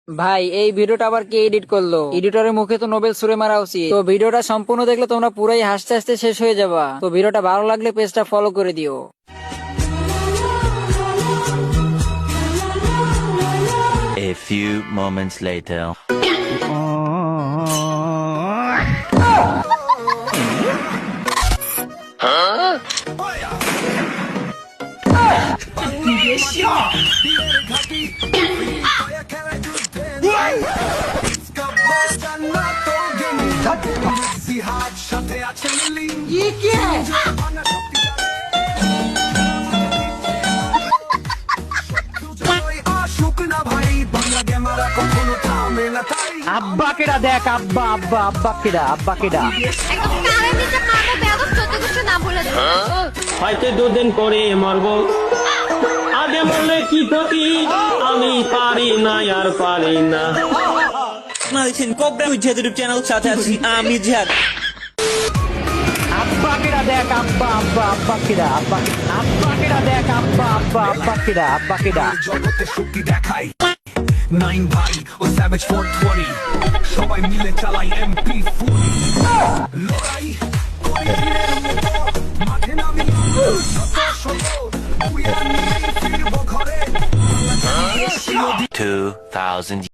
ভাই এই ভিডিওটা আবার কে এডিট করলো? এডিটরের মুখে তো নোবেল ছুড়ে মারা উচিত। তো ভিডিওটা সম্পূর্ণ দেখলে তোমরা পুরাই হাসতে হাসতে শেষ হয়ে যাবা। তো ভিডিওটা ভালো লাগলে পেজটা ফলো করে দিও। A few moments later. ये क्या है? আব্বা কেডা দেখ, আব্বা আব্বা আব্বা কেডা, আব্বা কেডা। একদম কানে নিচে মারবো বেয়াদব, যত কিছু না বলে দিও। হয়তো দুদিন পরে মরবো, আগে মরলে কি ক্ষতি, আমি পারি না আর পারি না। আপনারা দেখছেন কোবরা উইথ ইউটিউব চ্যানেল, সাথে আছি আমি জিহাদ। আব্বা কেডা দেখ, আব্বা আব্বা আব্বা কেডা, আব্বা আব্বা কেডা দেখ, আব্বা আব্বা আব্বা কেডা, আব্বা কেডা। জগতে শক্তি দেখাই 9 ভাই ও স্যাভেজ 420 সবাই মিলে চালাই MP40 লড়াই করি দিনের